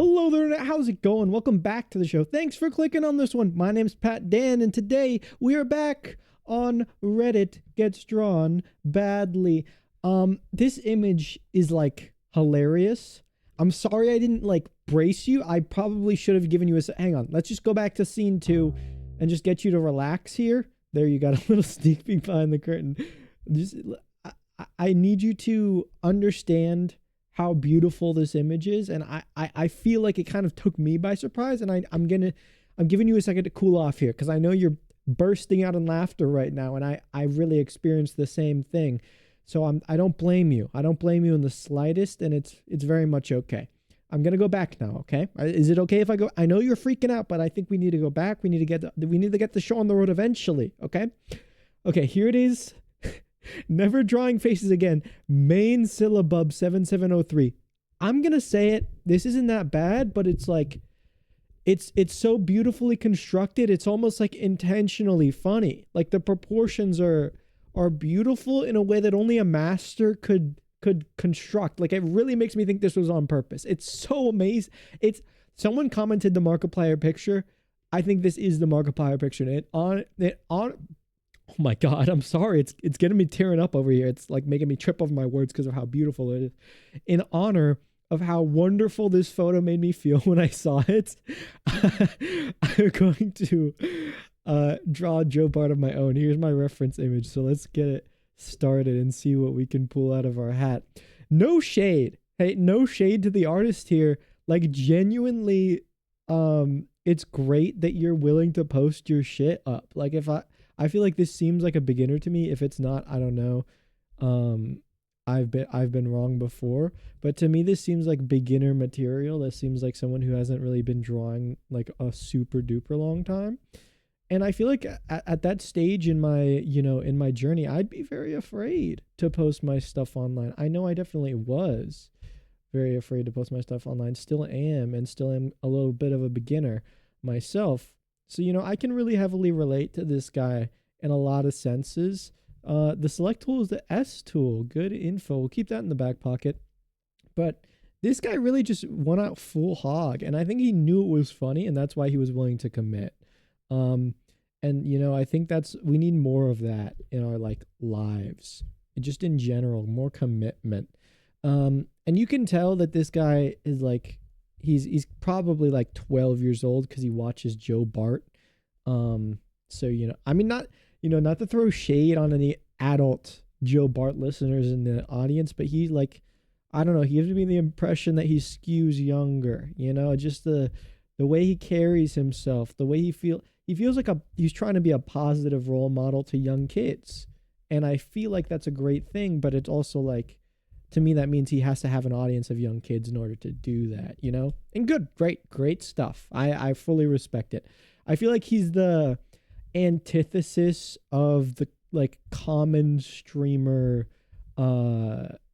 Hello there, Internet. How's it going? Welcome back to the show. Thanks for clicking on this one. My name's Pat Dan, and today we are back on Reddit Gets Drawn Badly. This image is like hilarious. I'm sorry I didn't like brace you. I probably should have given you a. Hang on. Let's just go back to scene 2 and just get you to relax here. There, you got a little sneak peek behind the curtain. Just, I need you to understand how beautiful this image is, and I feel like it kind of took me by surprise, and I'm giving you a second to cool off here because I know you're bursting out in laughter right now, and I really experienced the same thing. So I don't blame you. I don't blame you in the slightest, and it's very much okay. I'm gonna go back now. Okay, is it okay if I go? I know you're freaking out, but I think we need to go back. We need to get the show on the road eventually. Okay, here it is. Never drawing faces again. Main syllabub 7703. I'm gonna say it. This isn't that bad, but it's like it's so beautifully constructed. It's almost like intentionally funny. Like the proportions are beautiful in a way that only a master could construct. Like it really makes me think this was on purpose. It's so amazing. It's someone commented the Markiplier picture. I think this is the Markiplier picture. And oh my God, I'm sorry. It's getting me tearing up over here. It's like making me trip over my words because of how beautiful it is. In honor of how wonderful this photo made me feel when I saw it, I'm going to draw Joe Bart of my own. Here's my reference image. So let's get it started and see what we can pull out of our hat. No shade. Hey, no shade to the artist here. Like genuinely, it's great that you're willing to post your shit up. Like I feel like this seems like a beginner to me. If it's not, I don't know. I've been wrong before, but to me this seems like beginner material. This seems like someone who hasn't really been drawing like a super duper long time. And I feel like at that stage in my, in my journey, I'd be very afraid to post my stuff online. I know I definitely was very afraid to post my stuff online. Still am, and still am a little bit of a beginner myself. So, I can really heavily relate to this guy in a lot of senses. The select tool is the S tool. Good info. We'll keep that in the back pocket. But this guy really just went out full hog. And I think he knew it was funny, and that's why he was willing to commit. And, I think we need more of that in our like lives. Just in general, more commitment. And you can tell that this guy is like, he's probably like 12 years old because he watches Joe Bart. So, I mean, not to throw shade on any adult Joe Bart listeners in the audience, but he like, I don't know, he gives me the impression that he skews younger, just the way he carries himself, the way he feels like he's trying to be a positive role model to young kids. And I feel like that's a great thing, but it's also like, to me, that means he has to have an audience of young kids in order to do that, And good, great stuff. I fully respect it. I feel like he's the antithesis of the like common streamer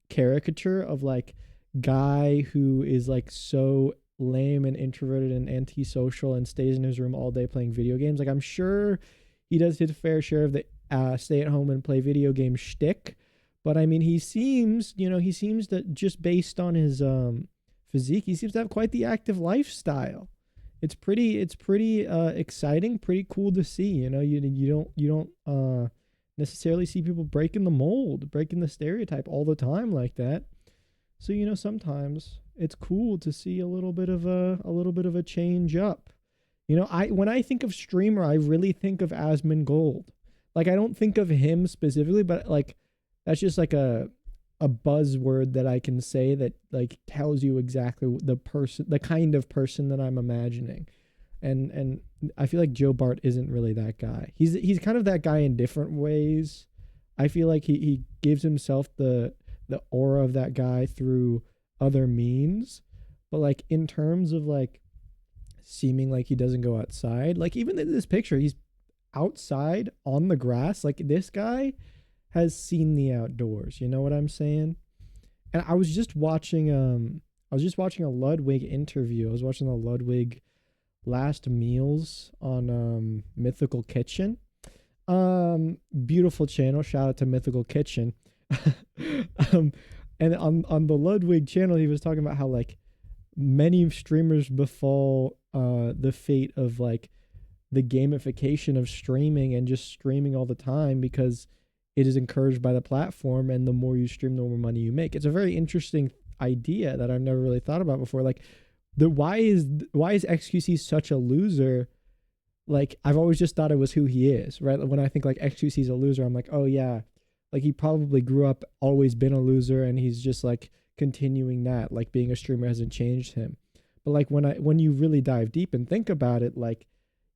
caricature of like guy who is like so lame and introverted and antisocial and stays in his room all day playing video games. Like I'm sure he does his fair share of the stay at home and play video game shtick. But I mean, he seems that just based on his physique, he seems to have quite the active lifestyle. It's pretty exciting, pretty cool to see. You don't necessarily see people breaking the mold, breaking the stereotype all the time like that. So sometimes it's cool to see a little bit of a change up. When I think of streamer, I really think of Asmongold. Like I don't think of him specifically, but like that's just like a buzzword that I can say that like tells you exactly the kind of person that I'm imagining. And I feel like Joe Bart isn't really that guy. He's kind of that guy in different ways. I feel like he gives himself the aura of that guy through other means. But like in terms of like seeming like he doesn't go outside, like even in this picture, he's outside on the grass. Like this guy has seen the outdoors, you know what I'm saying? And I was just watching a Ludwig interview. I was watching the Ludwig last meals on Mythical Kitchen. Beautiful channel, shout out to Mythical Kitchen. And on the Ludwig channel he was talking about how like many streamers befall the fate of like the gamification of streaming and just streaming all the time because it is encouraged by the platform, and the more you stream, the more money you make. It's a very interesting idea that I've never really thought about before. Like the why is XQC such a loser? Like I've always just thought it was who he is, right? When I think like XQC is a loser, I'm like, oh yeah, like he probably grew up always been a loser, and he's just like continuing that, like being a streamer hasn't changed him. But like when you really dive deep and think about it, like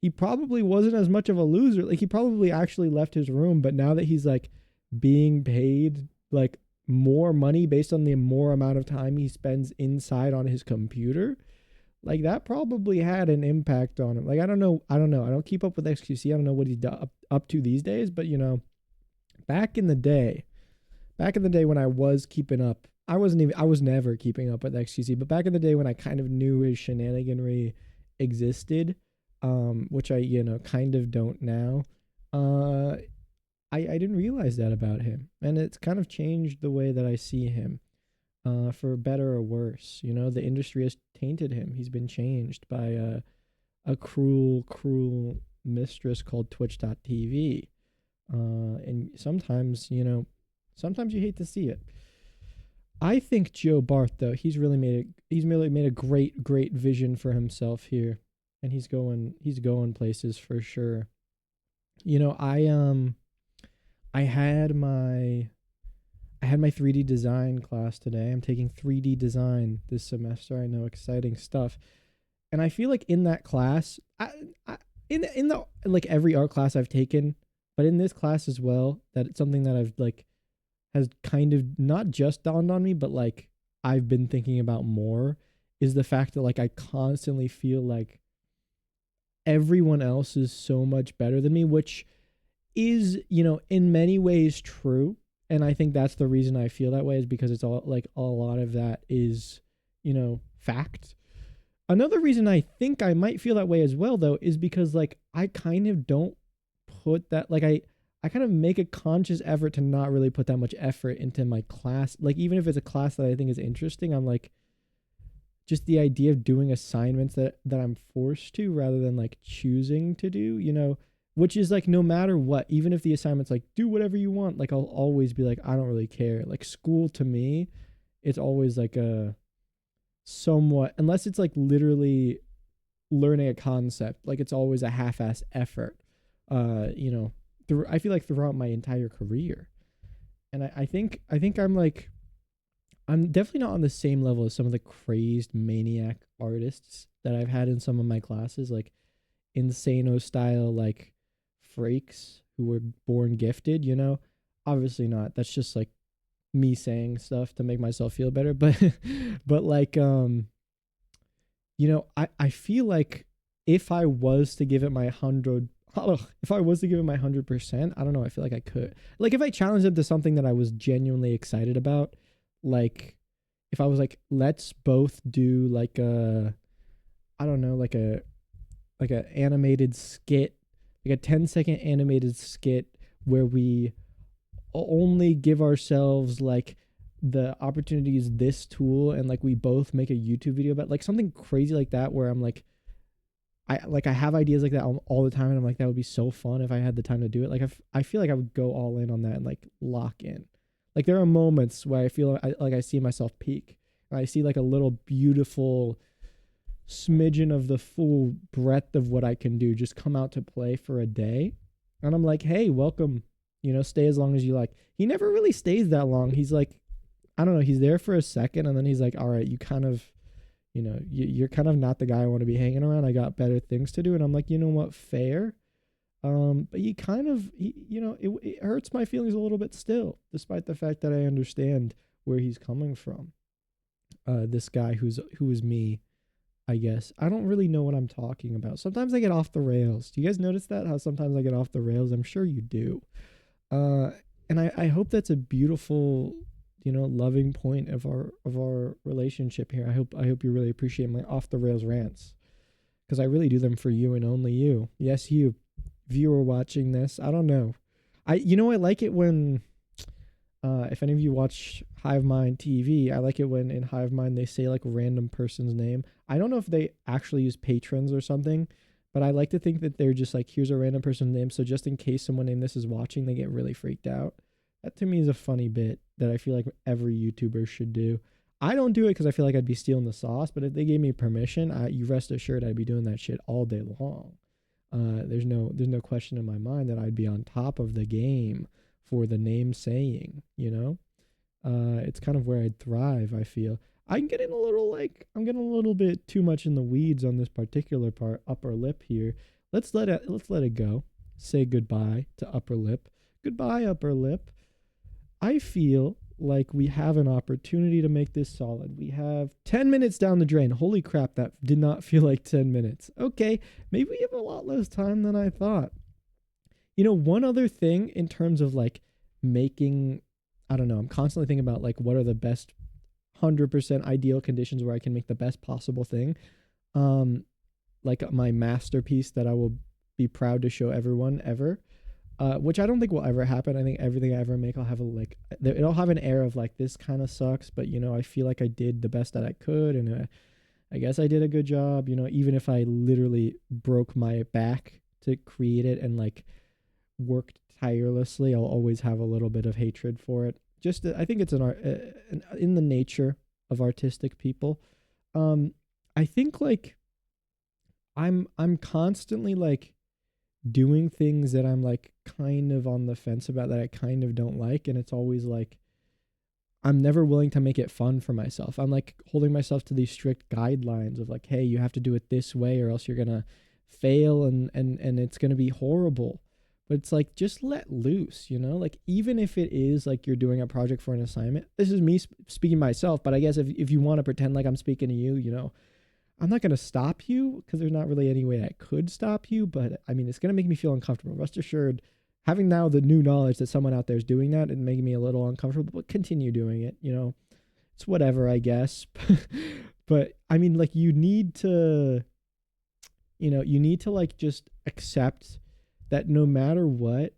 he probably wasn't as much of a loser. Like he probably actually left his room, but now that he's like being paid like more money based on the more amount of time he spends inside on his computer, like that probably had an impact on him. Like I don't know. I don't keep up with XQC. I don't know what he's up to these days, but you know, back in the day, when I was keeping up, I was never keeping up with XQC, but back in the day when I kind of knew his shenaniganry existed, which I, you know, kind of don't now, I didn't realize that about him. And it's kind of changed the way that I see him, for better or worse. You know, the industry has tainted him. He's been changed by a cruel mistress called Twitch.tv. And sometimes, you know, sometimes you hate to see it. I think Joe Barth, though, he's really made a great vision for himself here, and he's going places for sure. You know, I had my 3D design class today. I'm taking 3D design this semester. I know, exciting stuff. And I feel like in that class, in the like every art class I've taken, but in this class as well, that it's something that I've like has kind of not just dawned on me, but like I've been thinking about more, is the fact that like I constantly feel like everyone else is so much better than me, which is, you know, in many ways true. And I think that's the reason I feel that way, is because it's all like a lot of that is, you know, fact. Another reason I think I might feel that way as well, though, is because like I kind of don't put that, like I kind of make a conscious effort to not really put that much effort into my class. Like even if it's a class that I think is interesting, I'm like, just the idea of doing assignments that I'm forced to rather than like choosing to do, you know, which is like no matter what, even if the assignment's like do whatever you want, like I'll always be like, I don't really care. Like school to me, it's always like a somewhat, unless it's like literally learning a concept, like it's always a half-ass effort. You know, I feel like throughout my entire career. And I think I'm definitely not on the same level as some of the crazed maniac artists that I've had in some of my classes, like Insano style, like freaks who were born gifted, you know? Obviously not. That's just like me saying stuff to make myself feel better. But but like you know, I feel like if I was to give it my 100%, I don't know, I feel like I could. Like if I challenged them to something that I was genuinely excited about, like if I was like, let's both do like I don't know, like a animated skit, like a 10-second animated skit where we only give ourselves like the opportunity to use this tool, and like we both make a YouTube video about like something crazy like that, where I'm like, I have ideas like that all the time, and I'm like, that would be so fun if I had the time to do it. Like I feel like I would go all in on that and like lock in. Like there are moments where I feel like I see myself peak. I see like a little beautiful smidgen of the full breadth of what I can do just come out to play for a day. And I'm like, hey, welcome, you know, stay as long as you like. He never really stays that long. He's like, I don't know, he's there for a second, and then he's like, all right, you kind of, you know, you're kind of not the guy I want to be hanging around. I got better things to do. And I'm like, you know what, fair. But you kind of, you know, it hurts my feelings a little bit still, despite the fact that I understand where he's coming from. This guy who is me, I guess. I don't really know what I'm talking about. Sometimes I get off the rails. Do you guys notice that? How sometimes I get off the rails? I'm sure you do. And I hope that's a beautiful, you know, loving point of our relationship here. I hope you really appreciate my off the rails rants, because I really do them for you and only you. Yes, you viewer watching this. I don't know. I like it when If any of you watch Hive Mind TV, I like it when in Hive Mind they say like a random person's name. I don't know if they actually use patrons or something, but I like to think that they're just like, here's a random person's name. So just in case someone named this is watching, they get really freaked out. That to me is a funny bit that I feel like every YouTuber should do. I don't do it because I feel like I'd be stealing the sauce, but if they gave me permission, you rest assured I'd be doing that shit all day long. There's no question in my mind that I'd be on top of the game for the name saying, you know? It's kind of where I'd thrive, I feel. I'm getting a little I'm getting a little bit too much in the weeds on this particular part, upper lip here. Let's let it go. Say goodbye to upper lip. Goodbye, upper lip. I feel like we have an opportunity to make this solid. We have 10 minutes down the drain. Holy crap, that did not feel like 10 minutes. Okay, maybe we have a lot less time than I thought. You know, one other thing in terms of like making, I don't know, I'm constantly thinking about like what are the best 100% ideal conditions where I can make the best possible thing. Like my masterpiece that I will be proud to show everyone ever. Which I don't think will ever happen. I think everything I ever make, I'll have it'll have an air of like, this kind of sucks, but you know, I feel like I did the best that I could, and I guess I did a good job. You know, even if I literally broke my back to create it and like worked tirelessly, I'll always have a little bit of hatred for it. I think it's in the nature of artistic people. I think like I'm constantly like doing things that I'm like kind of on the fence about, that I kind of don't like, and it's always like I'm never willing to make it fun for myself. I'm like holding myself to these strict guidelines of like, hey, you have to do it this way or else you're gonna fail and it's gonna be horrible. But it's like, just let loose, you know? Like, even if it is like you're doing a project for an assignment, this is me speaking myself, but I guess if you want to pretend like I'm speaking to you, you know, I'm not going to stop you because there's not really any way I could stop you, but I mean, it's going to make me feel uncomfortable. Rest assured, having now the new knowledge that someone out there is doing that and making me a little uncomfortable, but continue doing it, you know, it's whatever, I guess. But I mean, like, you need to like just accept that no matter what,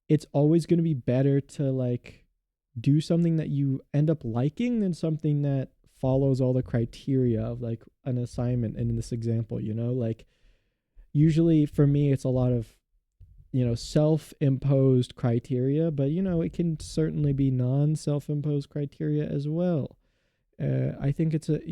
it's always going to be better to like do something that you end up liking than something that follows all the criteria of like an assignment. And in this example, you know, like usually for me it's a lot of, you know, self-imposed criteria, but you know, it can certainly be non-self-imposed criteria as well. I think it's an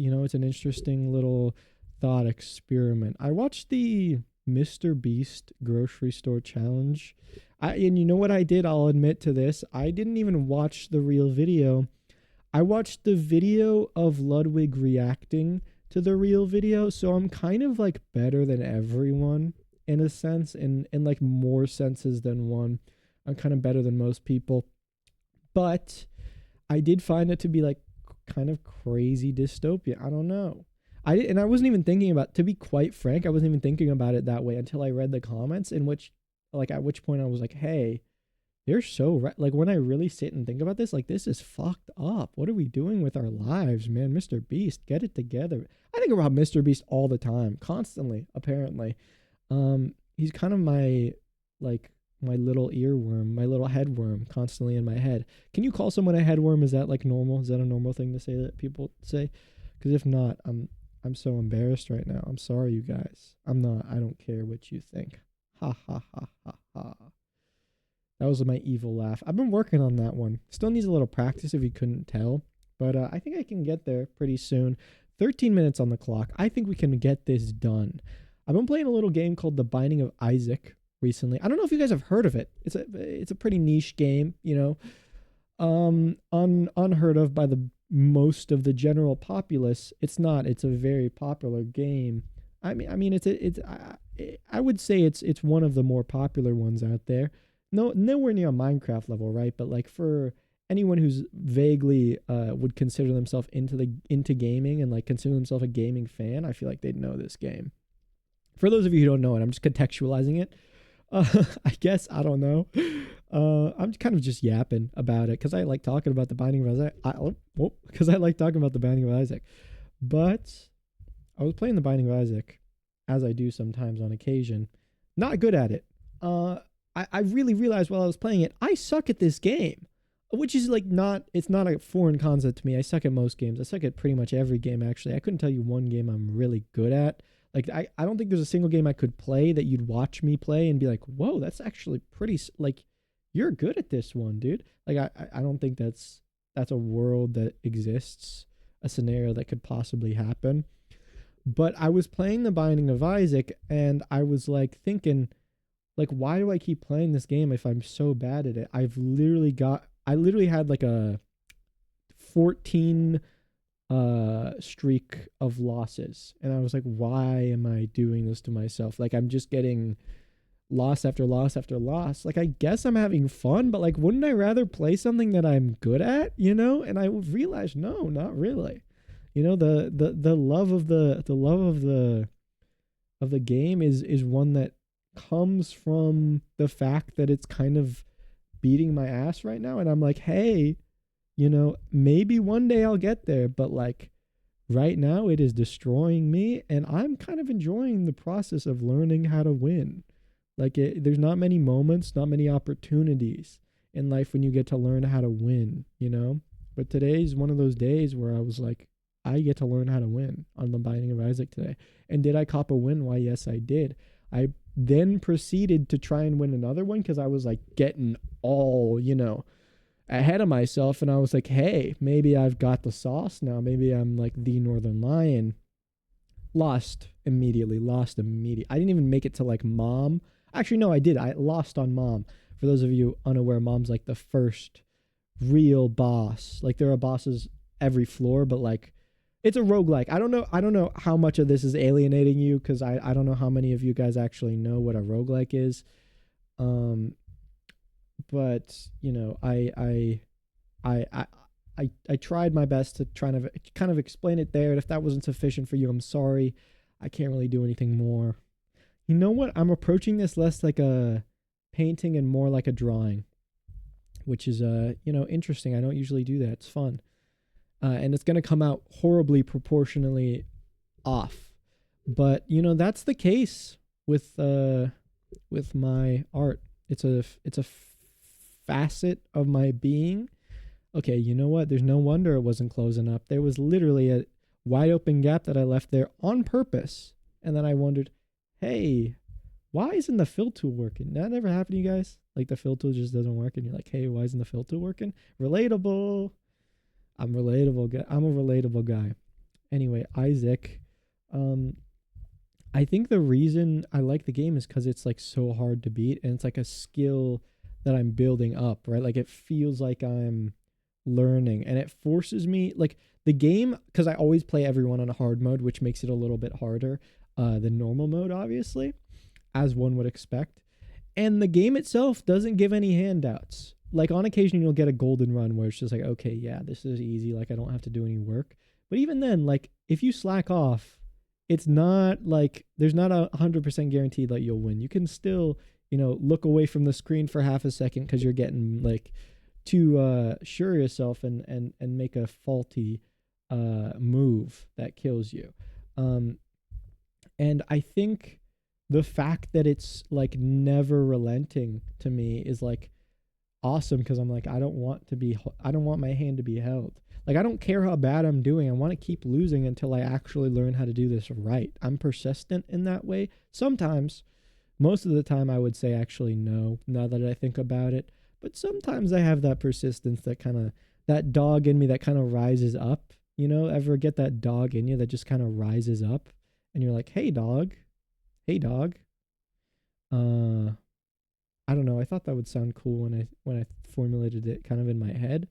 interesting little thought experiment. I watched the Mr. Beast grocery store challenge. And you know what I did? I'll admit to this. I didn't even watch the real video. I watched the video of Ludwig reacting to the real video, so I'm kind of like better than everyone in a sense, in like more senses than one. I'm kind of better than most people. But I did find it to be like kind of crazy dystopia. I don't know. I wasn't even thinking about, to be quite frank, I wasn't even thinking about it that way until I read the comments, in which, like, at which point I was like, hey, they're so right. Like, when I really sit and think about this, like, this is fucked up. What are we doing with our lives, man? Mr. Beast, get it together. I think about Mr. Beast all the time, constantly, apparently. He's kind of my little earworm, my little headworm, constantly in my head. Can you call someone a headworm? Is that like normal? Is that a normal thing to say that people say? Because if not, I'm so embarrassed right now. I'm sorry, you guys. I'm not. I don't care what you think. Ha ha ha ha ha. That was my evil laugh. I've been working on that one. Still needs a little practice if you couldn't tell. But I think I can get there pretty soon. 13 minutes on the clock. I think we can get this done. I've been playing a little game called The Binding of Isaac recently. I don't know if you guys have heard of it. It's a pretty niche game, you know. Unheard of by the most of the general populace. It's not. It's a very popular game. I mean, I would say it's one of the more popular ones out there. Nowhere near a Minecraft level, right? But like for anyone who's vaguely would consider themselves into gaming and like consider themselves a gaming fan, I feel like they'd know this game. For those of you who don't know it, I'm just contextualizing it. I guess, I don't know. I'm kind of just yapping about it because I like talking about the Binding of Isaac. Because I like talking about the Binding of Isaac. But I was playing the Binding of Isaac, as I do sometimes on occasion. Not good at it. I really realized while I was playing it, I suck at this game. which is like not, it's not a foreign concept to me. I suck at most games. I suck at pretty much every game, actually. I couldn't tell you one game I'm really good at. Like, I don't think there's a single game I could play that you'd watch me play and be like, whoa, that's actually pretty, like, you're good at this one, dude. Like, I don't think that's a world that exists, a scenario that could possibly happen. But I was playing The Binding of Isaac, and I was like thinking, like, why do I keep playing this game if I'm so bad at it? I literally had like a 14 streak of losses, and I was like, why am I doing this to myself? Like, I'm just getting loss after loss after loss. Like, I guess I'm having fun, but like, wouldn't I rather play something that I'm good at, you know? And I realized, no, not really. You know, the love of the game is one that comes from the fact that it's kind of beating my ass right now, and I'm like, hey, you know, maybe one day I'll get there, but like right now it is destroying me, and I'm kind of enjoying the process of learning how to win. Like, there's not many moments, not many opportunities in life when you get to learn how to win, you know? But today's one of those days where I was like, I get to learn how to win on The Binding of Isaac today. And did I cop a win? Why, yes, I did. I then proceeded to try and win another one because I was like getting all, you know, ahead of myself. And I was like, hey, maybe I've got the sauce now. Maybe I'm like the Northern Lion. Lost immediately. I didn't even make it to like Mom. Actually, no, I did. I lost on Mom. For those of you unaware, Mom's like the first real boss. Like, there are bosses every floor, but like, it's a roguelike. I don't know how much of this is alienating you, because I don't know how many of you guys actually know what a roguelike is. But you know, I tried my best to try to kind of explain it there. And if that wasn't sufficient for you, I'm sorry. I can't really do anything more. You know what? I'm approaching this less like a painting and more like a drawing, which is you know, interesting. I don't usually do that. It's fun. And it's going to come out horribly proportionally off. But, you know, that's the case with my art. It's a facet of my being. Okay, you know what? There's no wonder it wasn't closing up. There was literally a wide open gap that I left there on purpose. And then I wondered, hey, why isn't the fill tool working? That never happened to you guys? Like, the fill tool just doesn't work, and you're like, hey, why isn't the fill tool working? Relatable. I'm relatable. I'm a relatable guy. Anyway, Isaac. I think the reason I like the game is because it's like so hard to beat, and it's like a skill that I'm building up, right? Like, it feels like I'm learning, and it forces me, like, the game, because I always play everyone on a hard mode, which makes it a little bit harder than normal mode, obviously, as one would expect. And the game itself doesn't give any handouts. Like, on occasion you'll get a golden run where it's just like, okay, yeah, this is easy, like, I don't have to do any work. But even then, like, if you slack off, it's not like there's not 100% guaranteed that you'll win. You can still, you know, look away from the screen for half a second because you're getting like too sure yourself and make a faulty move that kills you. And I think the fact that it's like never relenting to me is like awesome, because I'm like, I don't want my hand to be held. Like, I don't care how bad I'm doing. I want to keep losing until I actually learn how to do this right. I'm persistent in that way. Sometimes, most of the time, I would say actually no, now that I think about it. But sometimes I have that persistence, that dog in me that kind of rises up. You know, ever get that dog in you that just kind of rises up? And you're like, hey, dog. I don't know. I thought that would sound cool when I formulated it kind of in my head.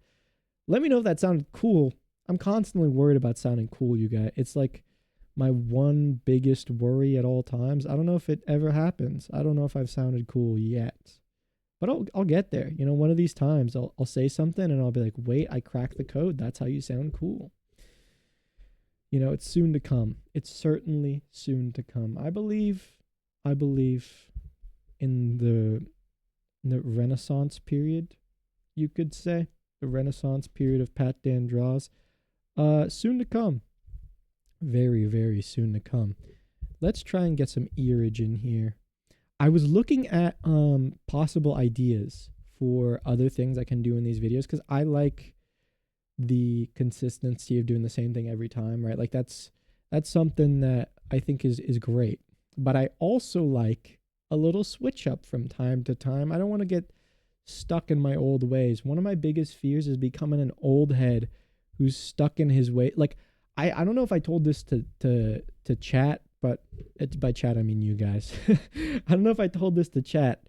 Let me know if that sounded cool. I'm constantly worried about sounding cool, you guys. It's like my one biggest worry at all times. I don't know if it ever happens. I don't know if I've sounded cool yet. But I'll get there. You know, one of these times I'll say something and I'll be like, wait, I cracked the code. That's how you sound cool. You know, it's soon to come. It's certainly soon to come. I believe in the Renaissance period, you could say. The Renaissance period of Pat Dan Draws. Soon to come. Very, very soon to come. Let's try and get some earage in here. I was looking at possible ideas for other things I can do in these videos, because I like the consistency of doing the same thing every time, right? Like that's something that I think is great. But I also like a little switch up from time to time. I don't want to get stuck in my old ways. One of my biggest fears is becoming an old head who's stuck in his way. Like I don't know if I told this to chat, but by chat I mean you guys. I don't know if I told this to chat,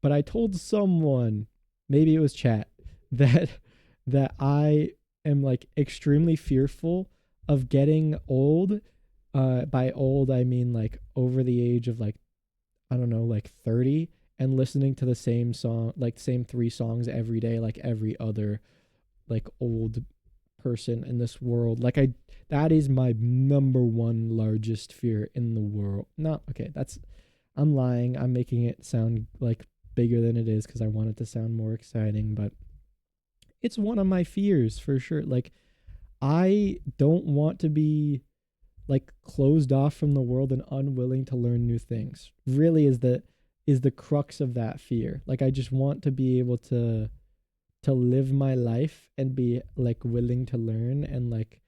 but I told someone, maybe it was chat, that I am like extremely fearful of getting old. By old I mean like over the age of like, I don't know, like 30, and listening to the same song, like same three songs every day, like every other like old person in this world. Like that is my number one largest fear in the world. No, okay, I'm lying. I'm making it sound like bigger than it is because I want it to sound more exciting, but it's one of my fears for sure. Like I don't want to be like closed off from the world and unwilling to learn new things. Really is the crux of that fear. Like I just want to be able to live my life and be like willing to learn and like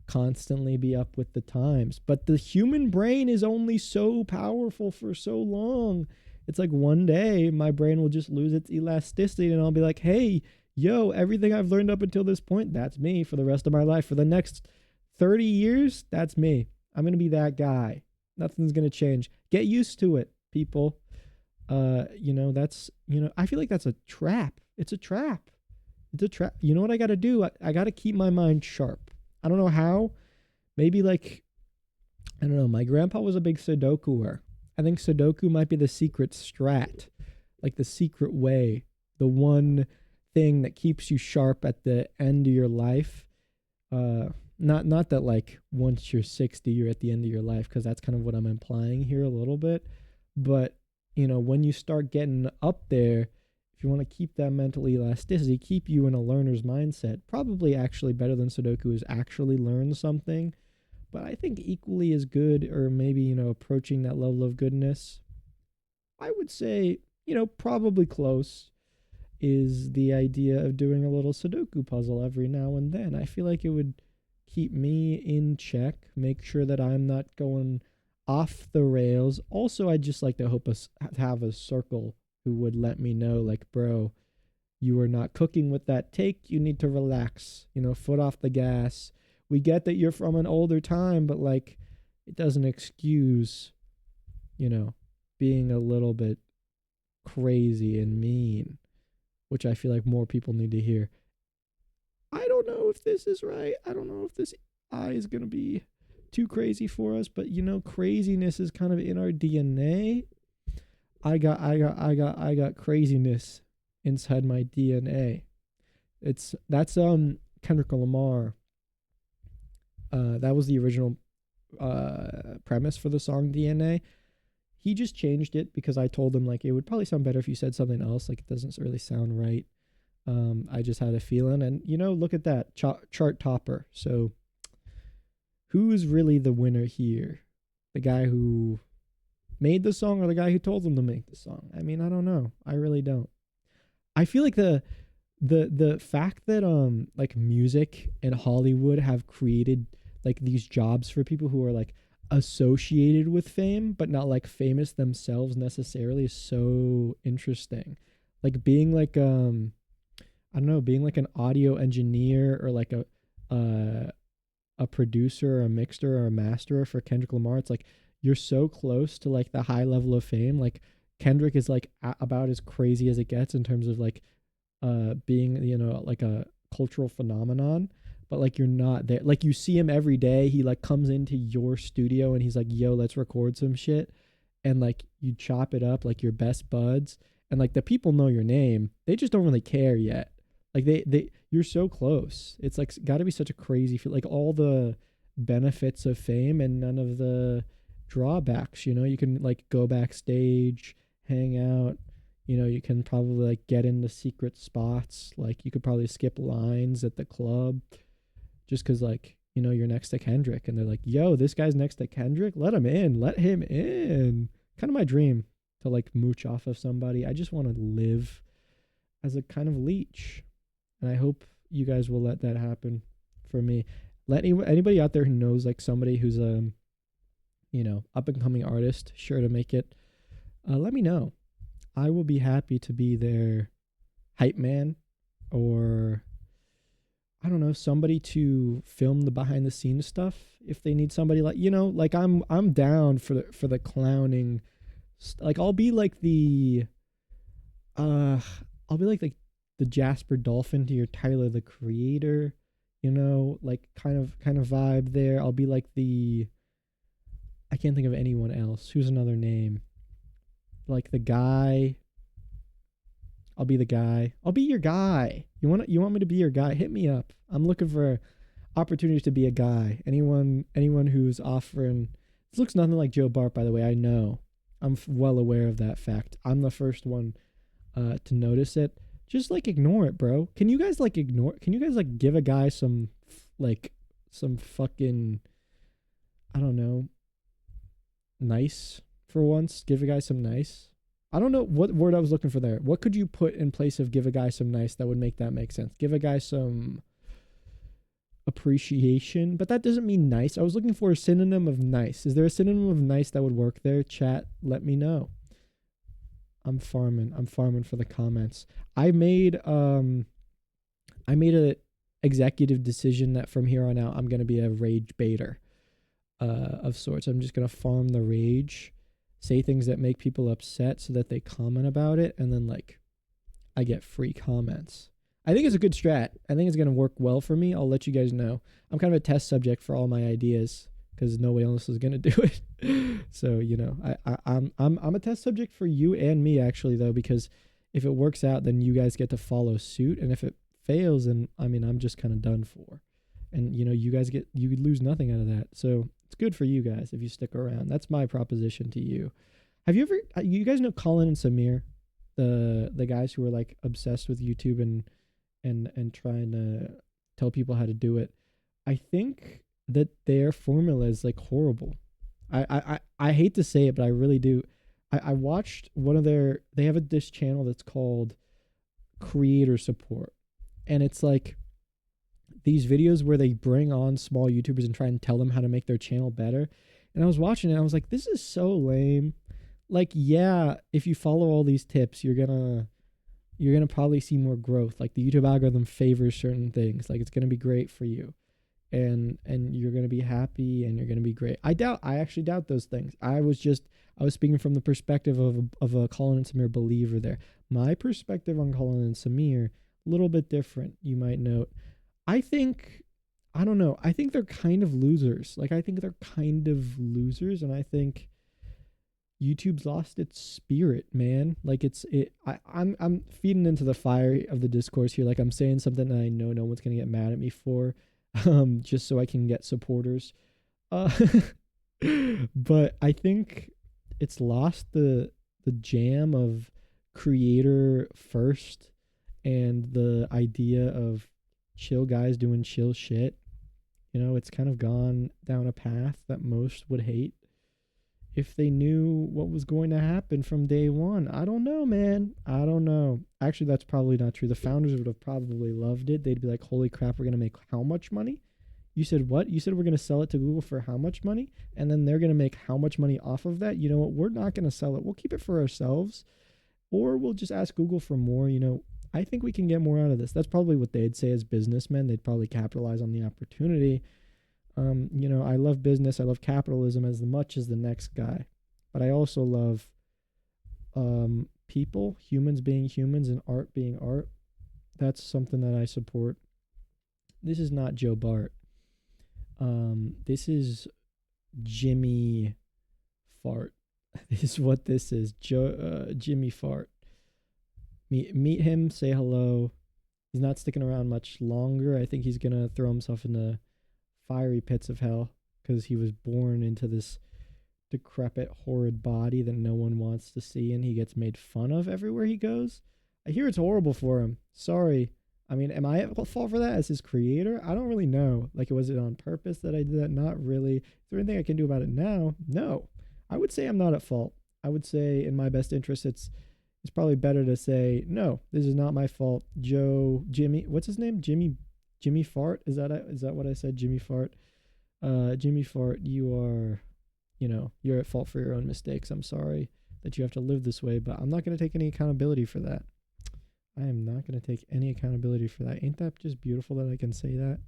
constantly be up with the times. But the human brain is only so powerful for so long. It's like one day my brain will just lose its elasticity and I'll be like, hey, yo, everything I've learned up until this point, that's me for the rest of my life. For the next 30 years, that's me. I'm going to be that guy. Nothing's going to change. Get used to it, people. I feel like that's a trap. It's a trap. It's a trap. You know what I got to do? I got to keep my mind sharp. I don't know how. Maybe like, I don't know. My grandpa was a big Sudokuer. I think Sudoku might be the secret strat, like the secret way, the one thing that keeps you sharp at the end of your life. Not that like once you're 60, you're at the end of your life, because that's kind of what I'm implying here a little bit. But, when you start getting up there, if you want to keep that mental elasticity, keep you in a learner's mindset, probably actually better than Sudoku is actually learn something. But I think equally as good, or maybe, approaching that level of goodness, I would say, probably close, is the idea of doing a little Sudoku puzzle every now and then. I feel like it would keep me in check, make sure that I'm not going off the rails. Also, I'd just like to have a circle who would let me know, like, bro, you are not cooking with that take. You need to relax, foot off the gas. We get that you're from an older time, but like, it doesn't excuse, being a little bit crazy and mean, which I feel like more people need to hear. I don't know if this is right. I don't know if this eye is going to be too crazy for us, but craziness is kind of in our DNA. I got craziness inside my DNA. That's Kendrick Lamar. That was the original premise for the song DNA. He just changed it because I told him like it would probably sound better if you said something else. Like it doesn't really sound right. I just had a feeling, and look at that chart topper. So who is really the winner here? The guy who made the song or the guy who told them to make the song? I mean, I don't know. I really don't. I feel like the fact that like music and Hollywood have created like these jobs for people who are like associated with fame but not like famous themselves necessarily is so interesting. Like being like I don't know, being like an audio engineer or like a producer or a mixer or a masterer for Kendrick Lamar. It's like you're so close to like the high level of fame. Like Kendrick is like about as crazy as it gets in terms of like being like a cultural phenomenon, but like you're not there. Like you see him every day. He like comes into your studio and he's like, yo, let's record some shit, and like you chop it up like your best buds, and like the people know your name, they just don't really care yet. Like they you're so close. It's like got to be such a crazy feel, like all the benefits of fame and none of the drawbacks. You can like go backstage, hang out. You can probably like get into secret spots. Like you could probably skip lines at the club just because like you're next to Kendrick, and they're like, yo, this guy's next to Kendrick, let him in. Kind of my dream to like mooch off of somebody. I just want to live as a kind of leech. And I hope you guys will let that happen for me. Let anybody out there who knows like somebody who's a up and coming artist, sure to make it. Let me know. I will be happy to be their hype man, or I don't know, somebody to film the behind the scenes stuff if they need somebody like, like I'm down for the clowning. Like I'll be like the Jasper Dolphin to your Tyler the Creator, like kind of vibe there. I'll be like I can't think of anyone else. Who's another name? Like the guy. I'll be the guy. I'll be your guy. You want me to be your guy? Hit me up. I'm looking for opportunities to be a guy. Anyone who's offering. This looks nothing like Joe Bart, by the way. I know. I'm well aware of that fact. I'm the first one to notice it. Just like ignore it, bro. Can you guys like give a guy some fucking, I don't know, nice for once? Give a guy some nice. I don't know what word I was looking for there. What could you put in place of give a guy some nice that would make that make sense? Give a guy some appreciation, but that doesn't mean nice. I was looking for a synonym of nice. Is there a synonym of nice that would work there? Chat, let me know. I'm farming for the comments. I made a executive decision that from here on out I'm going to be a rage baiter of sorts. I'm just going to farm the rage, say things that make people upset so that they comment about it, and then like I get free comments. I think it's a good strat. I think it's going to work well for me. I'll let you guys know. I'm kind of a test subject for all my ideas because nobody else is going to do it. So, I'm a test subject for you and me actually though, because if it works out, then you guys get to follow suit. And if it fails, then I'm just kind of done for. And you lose nothing out of that. So it's good for you guys if you stick around. That's my proposition to you. Have you ever, you guys know Colin and Samir, the guys who are like obsessed with YouTube and trying to tell people how to do it? I think that their formula is like horrible. I hate to say it, but I really do. I watched they have this channel that's called Creator Support. And it's like these videos where they bring on small YouTubers and try and tell them how to make their channel better. And I was watching it and I was like, this is so lame. Like, yeah, if you follow all these tips, you're gonna probably see more growth. Like the YouTube algorithm favors certain things. Like it's gonna be great for you. And you're gonna be happy and you're gonna be great. I actually doubt those things. I was speaking from the perspective of a Colin and Samir believer there. My perspective on Colin and Samir, a little bit different, you might note. I don't know. I think they're kind of losers. Like I think they're kind of losers, and I think YouTube's lost its spirit, man. Like I'm feeding into the fire of the discourse here. Like I'm saying something that I know no one's gonna get mad at me for, just so I can get supporters. But I think it's lost the jam of creator first and the idea of chill guys doing chill shit. It's kind of gone down a path that most would hate if they knew what was going to happen from day one. I don't know, man. I don't know. Actually, that's probably not true. The founders would have probably loved it. They'd be like, holy crap, we're going to make how much money? You said what? You said we're going to sell it to Google for how much money? And then they're going to make how much money off of that? You know what? We're not going to sell it. We'll keep it for ourselves, or we'll just ask Google for more. I think we can get more out of this. That's probably what they'd say as businessmen. They'd probably capitalize on the opportunity. I love business. I love capitalism as much as the next guy. But I also love people, humans being humans, and art being art. That's something that I support. This is not Joe Bart. This is Jimmy Fart. This is what this is. Jimmy Fart. Meet him, say hello. He's not sticking around much longer. I think he's going to throw himself in the fiery pits of hell because he was born into this decrepit, horrid body that no one wants to see, and he gets made fun of everywhere he goes. I hear it's horrible for him. Sorry. I mean, am I at fault for that as his creator? I don't really know. Like, was it on purpose that I did that? Not really. Is there anything I can do about it now? No. I would say I'm not at fault. I would say in my best interest, it's it's probably better to say, no, this is not my fault. Jimmy, what's his name? Jimmy Fart? Is that what I said? Jimmy Fart? Jimmy Fart, you're at fault for your own mistakes. I'm sorry that you have to live this way, but I'm not going to take any accountability for that. I am not going to take any accountability for that. Ain't that just beautiful that I can say that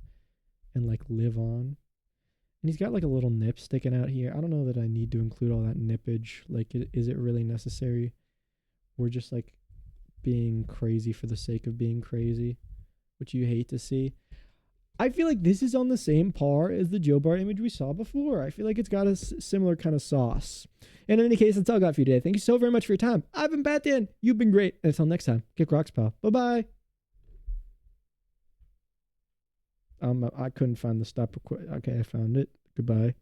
and like live on? And he's got like a little nip sticking out here. I don't know that I need to include all that nippage. Like, is it really necessary? We're just like being crazy for the sake of being crazy, which you hate to see. I feel like this is on the same par as the Joe Bart image we saw before. I feel like it's got a similar kind of sauce. And in any case, that's all I got for you today. Thank you so very much for your time. I've been Pat Dan. You've been great. And until next time, kick rocks, pal. Bye-bye. I couldn't find the stop. Okay, I found it. Goodbye.